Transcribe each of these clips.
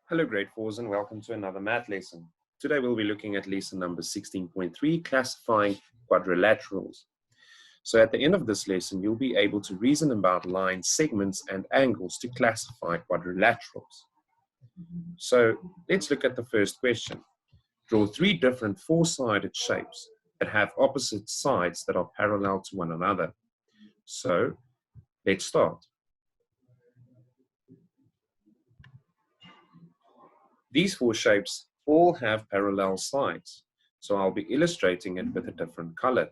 Hello grade 4s and welcome to another math lesson. Today we'll be looking at lesson number 16.3, classifying quadrilaterals. So at the end of this lesson, you'll be able to reason about lines, segments, and angles to classify quadrilaterals. So let's look at the first question. Draw three different four-sided shapes that have opposite sides that are parallel to one another. So let's start. These four shapes all have parallel sides, so I'll be illustrating it with a different color.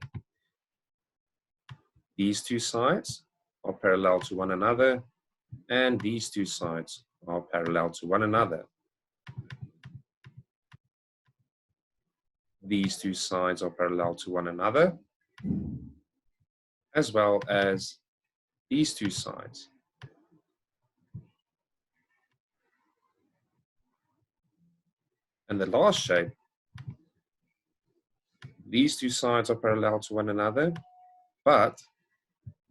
These two sides are parallel to one another, and these two sides are parallel to one another. These two sides are parallel to one another, as well as these two sides. And the last shape, these two sides are parallel to one another, but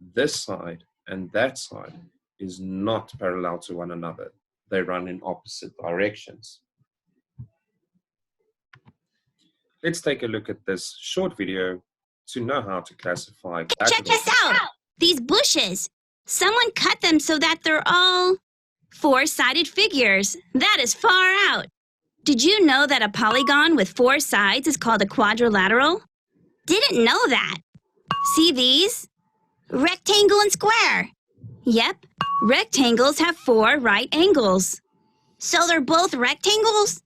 this side and that side is not parallel to one another. They run in opposite directions. Let's take a look at this short video to know how to classify. Check this out! These bushes. Someone cut them so that they're all four-sided figures. That is far out. Did you know that a polygon with four sides is called a quadrilateral? Didn't know that. See these? Rectangle and square. Yep, rectangles have four right angles. So they're both rectangles?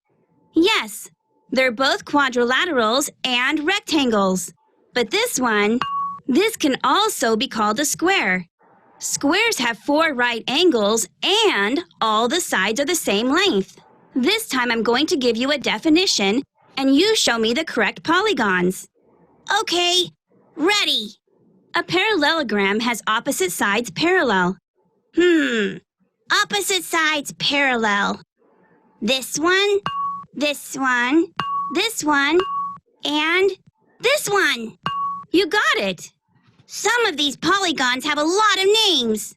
Yes, they're both quadrilaterals and rectangles. But this can also be called a square. Squares have four right angles and all the sides are the same length. This time I'm going to give you a definition and you show me the correct polygons. Okay, ready. A parallelogram has opposite sides parallel. Opposite sides parallel. This one, this one, this one, and this one. You got it. Some of these polygons have a lot of names.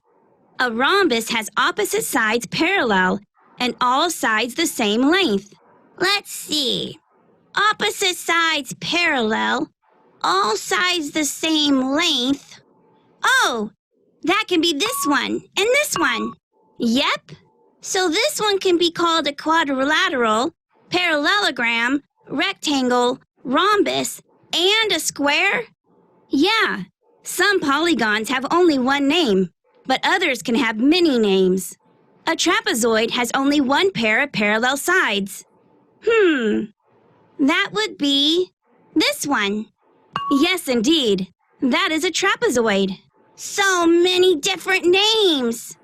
A rhombus has opposite sides parallel and all sides the same length. Let's see. Opposite sides parallel, all sides the same length. Oh, that can be this one and this one. Yep. So this one can be called a quadrilateral, parallelogram, rectangle, rhombus, and a square? Yeah. Some polygons have only one name, but others can have many names. A trapezoid has only one pair of parallel sides. That would be this one. Yes, indeed. That is a trapezoid. So many different names.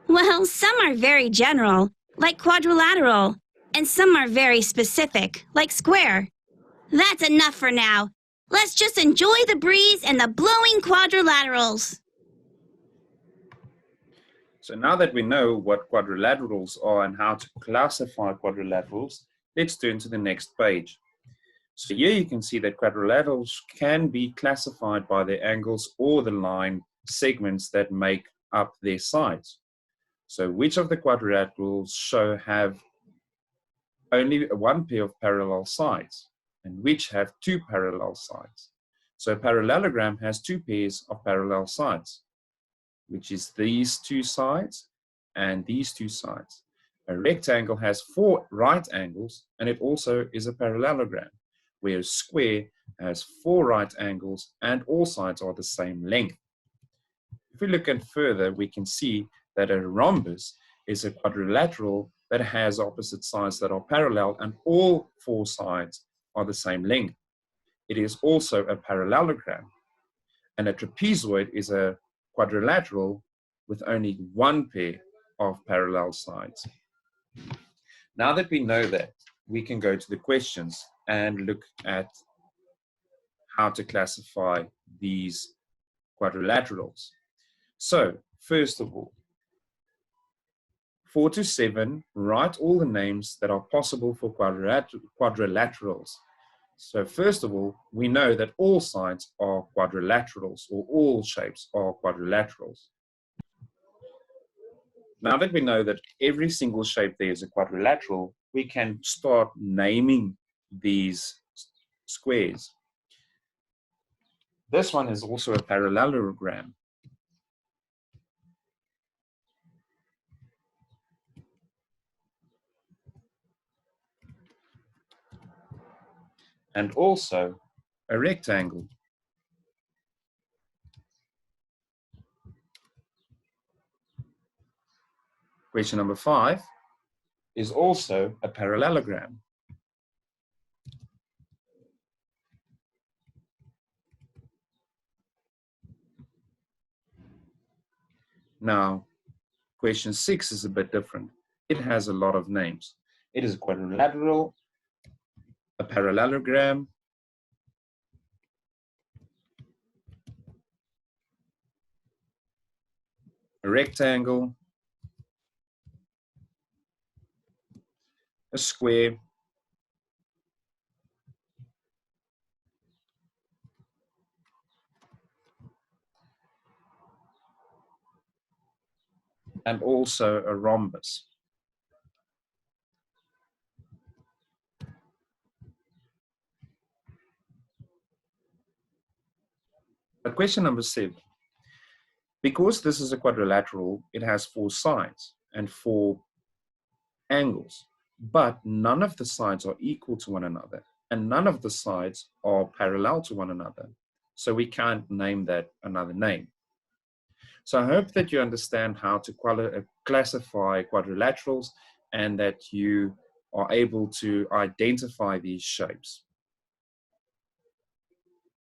Well, some are very general, like quadrilateral, and some are very specific, like square. That's enough for now. Let's just enjoy the breeze and the blowing quadrilaterals. So now that we know what quadrilaterals are and how to classify quadrilaterals, let's turn to the next page. So here you can see that quadrilaterals can be classified by their angles or the line segments that make up their sides. So which of the quadrilaterals have only one pair of parallel sides and which have two parallel sides? So a parallelogram has two pairs of parallel sides, which is these two sides and these two sides. A rectangle has four right angles and it also is a parallelogram, where a square has four right angles and all sides are the same length. If we look at further, we can see that a rhombus is a quadrilateral that has opposite sides that are parallel and all four sides are the same length. It is also a parallelogram. And a trapezoid is a quadrilateral with only one pair of parallel sides. Now that we know that, we can go to the questions and look at how to classify these quadrilaterals. So, first of all, 4 to 7, write all the names that are possible for quadrilaterals. So first of all, we know that all sides are quadrilaterals, or all shapes are quadrilaterals. Now that we know that every single shape there is a quadrilateral, we can start naming these squares. This one is also a parallelogram. And also a rectangle. Question number 5 is also a parallelogram. Now, question 6 is a bit different. It has a lot of names. It is a quadrilateral, a parallelogram, a rectangle, a square, and also a rhombus. But question number 7, because this is a quadrilateral, it has 4 sides and 4 angles, but none of the sides are equal to one another, and none of the sides are parallel to one another. So we can't name that another name. So I hope that you understand how to classify quadrilaterals and that you are able to identify these shapes.